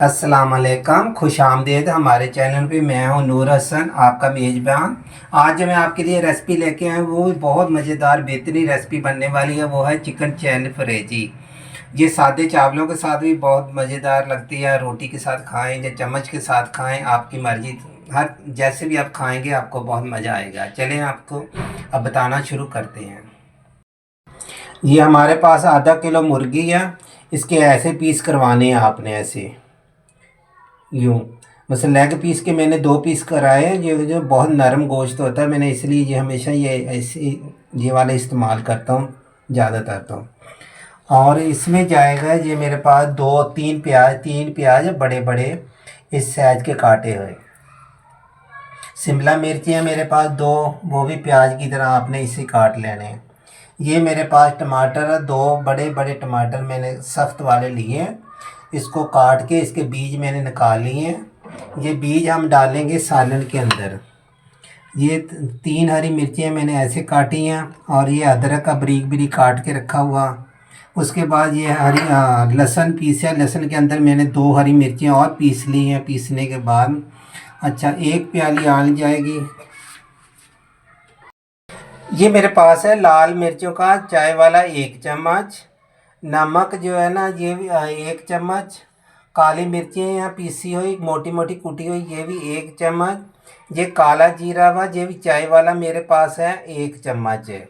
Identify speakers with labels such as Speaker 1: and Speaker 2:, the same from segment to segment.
Speaker 1: अस्सलाम वालेकुम, खुश आमदीद हमारे चैनल पे। मैं हूं नूर हसन, आपका मेज़बान। आज जो मैं आपके लिए रेसिपी लेके आया वो बहुत मज़ेदार बेहतरीन रेसिपी बनने वाली है। वो है चिकन चैन फ्रेजी। ये सादे चावलों के साथ भी बहुत मज़ेदार लगती है। रोटी के साथ खाएं या चम्मच के साथ खाएं, आपकी मर्ज़ी। हर जैसे भी आप खाएंगे आपको बहुत मज़ा आएगा। चलें आपको अब बताना शुरू करते हैं। ये हमारे पास आधा किलो मुर्गी है। इसके ऐसे पीस करवाने हैं आपने, ऐसे यूँ। बस लेग पीस के मैंने 2 पीस कराए हैं। ये जो बहुत नरम गोश्त होता है, मैंने इसलिए ये हमेशा ये ऐसे ये वाला इस्तेमाल करता हूँ ज़्यादातर तो। और इसमें जाएगा ये मेरे पास 3 प्याज बड़े बड़े इस साइज के काटे हुए। शिमला मिर्ची है मेरे पास 2, वो भी प्याज की तरह आपने इसे काट लेने हैं। ये मेरे पास टमाटर है, 2 बड़े बड़े टमाटर मैंने सख्त वाले लिए हैं। इसको काट के इसके बीज मैंने निकाल लिए हैं। ये बीज हम डालेंगे सालन के अंदर। ये 3 हरी मिर्चियाँ मैंने ऐसे काटी हैं, और ये अदरक का बारीक बारीक काट के रखा हुआ। उसके बाद ये लहसुन पीसा। लहसुन के अंदर मैंने 2 हरी मिर्चियाँ और पीस ली हैं। पीसने के बाद अच्छा 1 प्याली आल जाएगी। ये मेरे पास है लाल मिर्चों का चाय वाला 1 चम्मच। नमक जो है ना, ये भी 1 चम्मच। काली मिर्चें यहाँ पीसी हुई मोटी मोटी कुटी हुई, ये भी 1 चम्मच। ये काला जीरा वा, ये भी चाय वाला मेरे पास है 1 चम्मच है।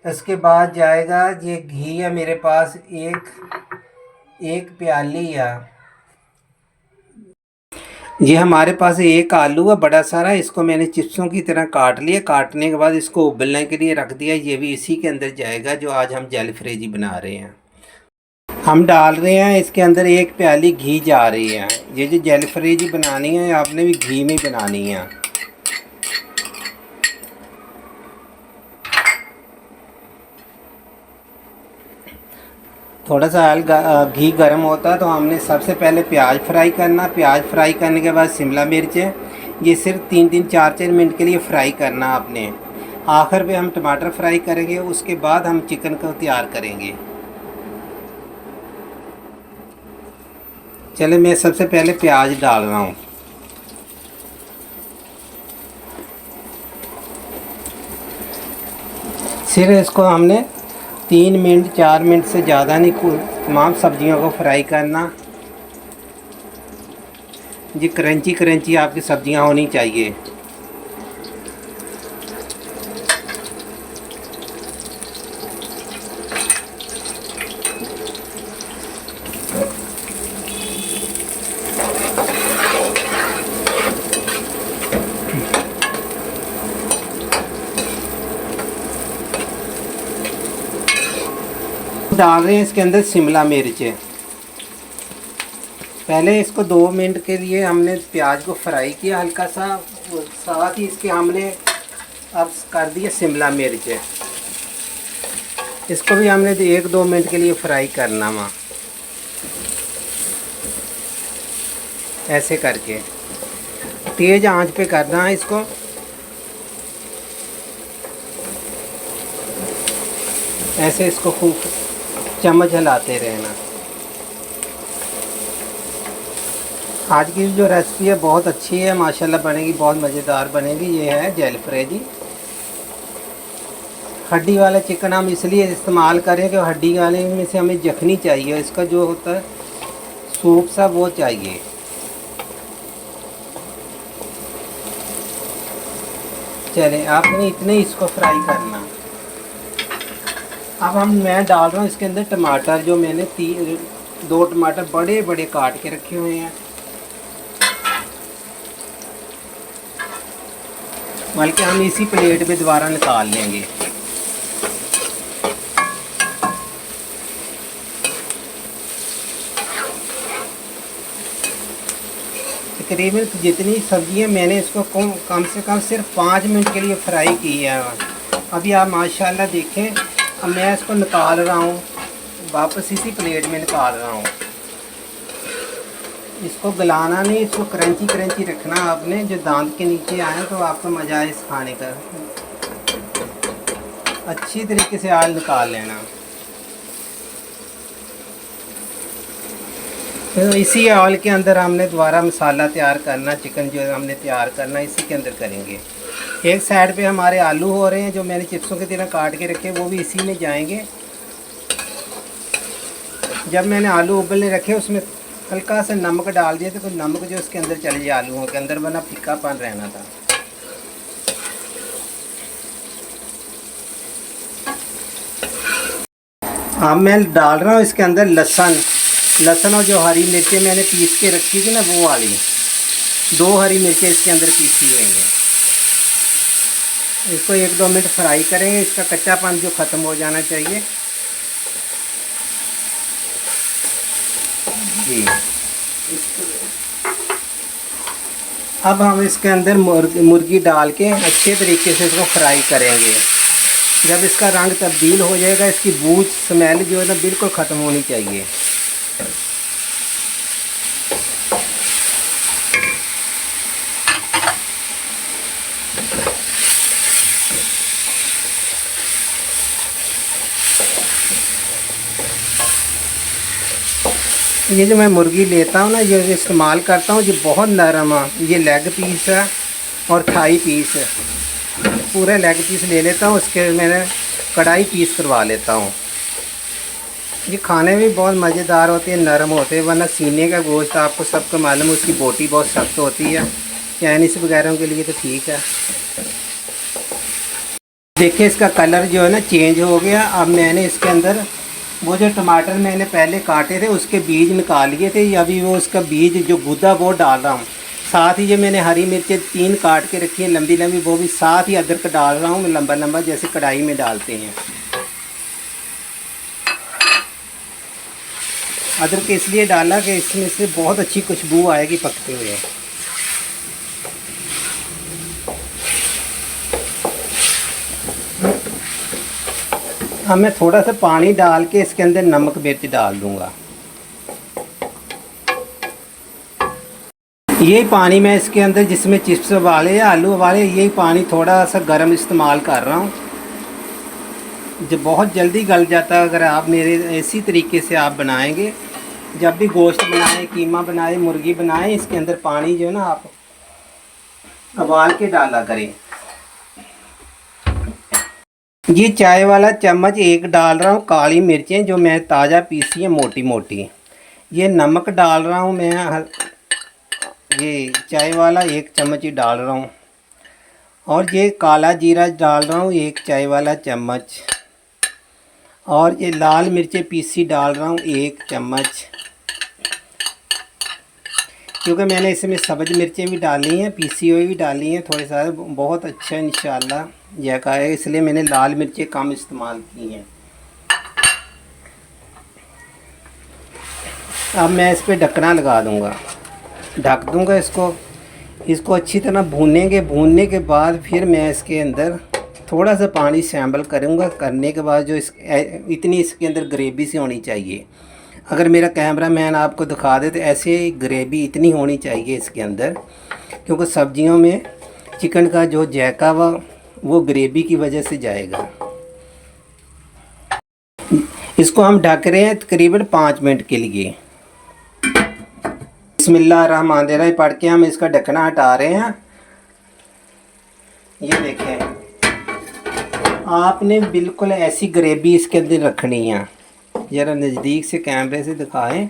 Speaker 1: इसके बाद जाएगा ये घी है मेरे पास एक प्याली है। ये हमारे पास 1 आलू है बड़ा सारा, इसको मैंने चिप्सों की तरह काट लिया। काटने के बाद इसको उबलने के लिए रख दिया। ये भी इसी के अंदर जाएगा जो आज हम जैलफ्रेजी बना रहे हैं। हम डाल रहे हैं इसके अंदर 1 प्याली घी जा रही है। ये जो जैलफ्रेजी बनानी है आपने भी घी में बनानी है। थोड़ा सा घी गर्म होता है तो हमने सबसे पहले प्याज फ्राई करना। प्याज फ्राई करने के बाद शिमला मिर्च है, ये सिर्फ 3-4 मिनट के लिए फ्राई करना आपने। आखिर पे हम टमाटर फ्राई करेंगे, उसके बाद हम चिकन को तैयार करेंगे। चले मैं सबसे पहले प्याज डाल रहा हूँ। सिर्फ इसको हमने 3-4 मिनट से ज़्यादा नहीं, तमाम सब्जियों को फ्राई करना। जी क्रंची क्रंची आपकी सब्जियां होनी चाहिए। डाल रहे हैं इसके अंदर शिमला मिर्च। पहले इसको 2 मिनट के लिए हमने प्याज को फ्राई किया हल्का सा, साथ ही इसके हमने अब कर दिया शिमला मिर्च। इसको भी हमने 1-2 मिनट के लिए फ्राई करना वहाँ, ऐसे करके तेज़ आंच पे करना है इसको। ऐसे इसको खूब चम्मच हिलाते रहना। आज की जो रेसिपी है बहुत अच्छी है, माशाल्लाह बनेगी, बहुत मज़ेदार बनेगी। ये है जैलफ्रेजी। हड्डी वाला चिकन हम इसलिए इस्तेमाल करें कि हड्डी वाले में से हमें जखनी चाहिए, इसका जो होता है सूप सा वो चाहिए। चलें आपने इतने इसको फ्राई करना। अब मैं डाल रहा हूँ इसके अंदर टमाटर, जो मैंने 2 टमाटर बड़े बड़े काट के रखे हुए हैं। बल्कि हम इसी प्लेट पे दोबारा निकाल लेंगे। तकरीबन जितनी सब्जियां मैंने इसको कम से कम सिर्फ 5 मिनट के लिए फ्राई की है। अभी आप माशाल्लाह देखें, अब मैं इसको निकाल रहा हूँ, वापस इसी प्लेट में निकाल रहा हूँ। इसको गलाना नहीं, इसको क्रंची क्रंची रखना आपने, जो दांत के नीचे आए तो आपको मज़ा आए इस खाने का। अच्छी तरीके से आयल निकाल लेना। तो इसी ऑयल के अंदर हमने दोबारा मसाला तैयार करना, चिकन जो हमने तैयार करना इसी के अंदर करेंगे। एक साइड पे हमारे आलू हो रहे हैं जो मैंने चिप्सों की तरह काट के रखे, वो भी इसी में जाएंगे। जब मैंने आलू उबलने रखे उसमें हल्का सा नमक डाल दिया, तो कुछ नमक जो उसके अंदर चले जाए आलूओं के अंदर, वरना फीकापन रहना था। अब मैं डाल रहा हूँ इसके अंदर लहसुन और जो हरी मिर्चें मैंने पीस के रखी थी ना, वो वाली 2 हरी मिर्चें इसके अंदर पीसी हुई हैं। इसको 1-2 मिनट फ्राई करेंगे, इसका कच्चापन जो ख़त्म हो जाना चाहिए जी। अब हम इसके अंदर मुर्गी डाल के अच्छे तरीके से इसको फ्राई करेंगे। जब इसका रंग तब्दील हो जाएगा, इसकी बू स्मेल जो है ना बिल्कुल ख़त्म होनी चाहिए। ये जो मैं मुर्गी लेता हूँ ना, ये इस्तेमाल करता हूँ, ये बहुत नरम है। ये लेग पीस है और थाई पीस है। पूरा लेग पीस ले लेता हूँ, उसके मैंने कढ़ाई पीस करवा लेता हूँ। ये खाने में बहुत मज़ेदार होते हैं, नरम होते हैं। वरना सीने का गोश्त आपको सबको मालूम है, उसकी बोटी बहुत सख्त होती है। चाइनीज़ वगैरह के लिए तो ठीक है। देखिए इसका कलर जो है ना चेंज हो गया। अब मैंने इसके अंदर वो जो टमाटर मैंने पहले काटे थे उसके बीज निकाल लिए थे, अभी वो उसका बीज जो गुदा वो डाल रहा हूँ। साथ ही जो मैंने हरी मिर्चें 3 काट के रखी हैं लंबी लंबी, वो भी साथ ही अदरक डाल रहा हूँ लंबा लंबा, जैसे कढ़ाई में डालते हैं। अदरक इसलिए डाला कि इसमें से बहुत अच्छी खुशबू आएगी पकते हुए। अब मैं थोड़ा सा पानी डाल के इसके अंदर नमक मिर्च डाल दूंगा। यही पानी मैं इसके अंदर जिसमें चिप्स उबाले या आलू उबाले, यही पानी थोड़ा सा गर्म इस्तेमाल कर रहा हूँ, जो बहुत जल्दी गल जाता है। अगर आप मेरे इसी तरीके से आप बनाएंगे, जब भी गोश्त बनाएं, कीमा बनाएं, मुर्गी बनाएं, इसके अंदर पानी जो है ना आप उबाल के डाला करें। ये चाय वाला चम्मच 1 डाल रहा हूँ काली मिर्चें जो मैं ताज़ा पीसी है मोटी मोटी। ये नमक डाल रहा हूँ मैं, ये चाय वाला 1 चम्मच ही डाल रहा हूँ। और ये काला जीरा डाल रहा हूँ 1 चाय वाला चम्मच। और ये लाल मिर्चें पीसी डाल रहा हूँ 1 चम्मच, क्योंकि मैंने इसमें सब्ज़ मिर्चें भी डाली हैं, पीसी हुई भी डाली हैं थोड़े सारे, बहुत अच्छा इंशाल्लाह जायका है, इसलिए मैंने लाल मिर्चें कम इस्तेमाल की हैं। अब मैं इस पर ढकना लगा दूंगा, ढक दूंगा इसको अच्छी तरह भूनेंगे। भूनने के बाद फिर मैं इसके अंदर थोड़ा सा पानी सैम्बल करूंगा। करने के बाद जो इतनी इसके अंदर ग्रेवी सी होनी चाहिए। अगर मेरा कैमरा मैन आपको दिखा दे तो ऐसे ग्रेवी इतनी होनी चाहिए इसके अंदर, क्योंकि सब्जियों में चिकन का जो जायका वो ग्रेवी की वजह से जाएगा। इसको हम ढक रहे हैं तकरीबन 5 मिनट के लिए। बिस्मिल्लाहिर्रहमानिर्रहीम पढ़ के हम इसका ढकना हटा रहे हैं। ये देखें, आपने बिल्कुल ऐसी ग्रेवी इसके अंदर रखनी है। ज़रा नज़दीक से कैमरे से दिखाएं,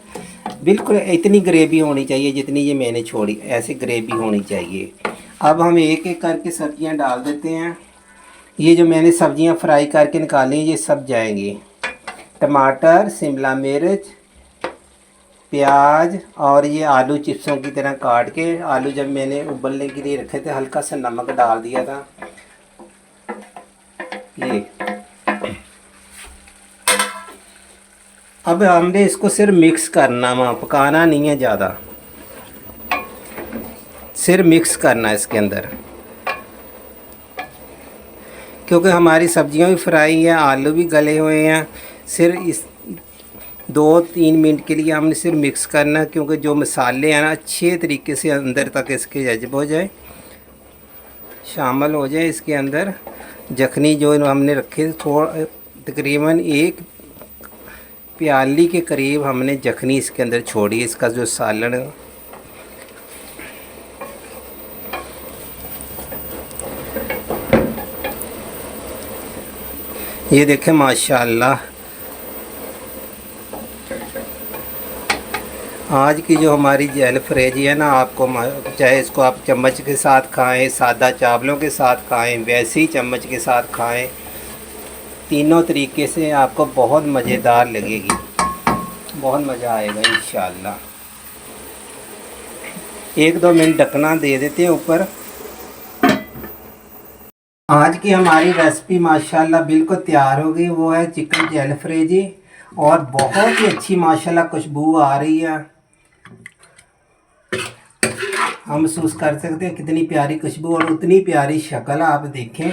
Speaker 1: बिल्कुल इतनी ग्रेवी होनी चाहिए जितनी ये मैंने छोड़ी, ऐसी ग्रेवी होनी चाहिए। अब हम एक एक करके सब्जियां डाल देते हैं। ये जो मैंने सब्जियां फ्राई करके निकाली ये सब जाएंगी। टमाटर, शिमला मिर्च, प्याज और ये आलू चिप्सों की तरह काट के, आलू जब मैंने उबलने के लिए रखे थे हल्का सा नमक डाल दिया था। ये अब हमने इसको सिर्फ मिक्स करना है, पकाना नहीं है ज़्यादा, सिर्फ मिक्स करना है इसके अंदर, क्योंकि हमारी सब्जियां भी फ्राई हैं, आलू भी गले हुए हैं। सिर्फ इस 2-3 मिनट के लिए हमने सिर्फ मिक्स करना है, क्योंकि जो मसाले हैं ना अच्छे तरीके से अंदर तक इसके जज्ब हो जाए, शामिल हो जाए इसके अंदर। जखनी जो हमने रखे थोड़ा तकरीबन प्याली के करीब हमने जखनी इसके अंदर छोड़ी। इसका जो सालन ये देखें माशाल्लाह, आज की जो हमारी जैल फ्रेजी है ना, आपको चाहे इसको आप चम्मच के साथ खाएं, सादा चावलों के साथ खाएं, वैसे ही चम्मच के साथ खाएं, तीनों तरीके से आपको बहुत मज़ेदार लगेगी, बहुत मज़ा आएगा इंशाअल्लाह। 1-2 मिनट ढकना दे देते हैं ऊपर। आज की हमारी रेसिपी माशाल्लाह बिल्कुल तैयार हो गई। वो है चिकन जैल फ्रेजी और बहुत ही अच्छी माशाल्लाह खुशबू आ रही है। हम महसूस कर सकते हैं कितनी प्यारी खुशबू और उतनी प्यारी शक्ल। आप देखें,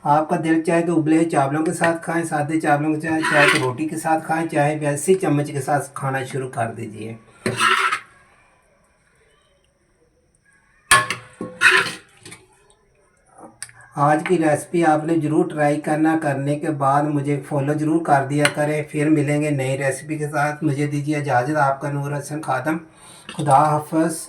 Speaker 1: आपका दिल चाहे तो उबले हुए चावलों के साथ खाएं, सादे चावलों के चाहे तो रोटी के साथ खाएं, चाहे वैसे ही चम्मच के साथ खाना शुरू कर दीजिए। आज की रेसिपी आपने ज़रूर ट्राई करना, करने के बाद मुझे फॉलो ज़रूर कर दिया करें। फिर मिलेंगे नई रेसिपी के साथ। मुझे दीजिए इजाज़त। आपका नूर हसन खादम। खुदा हाफ़िज़।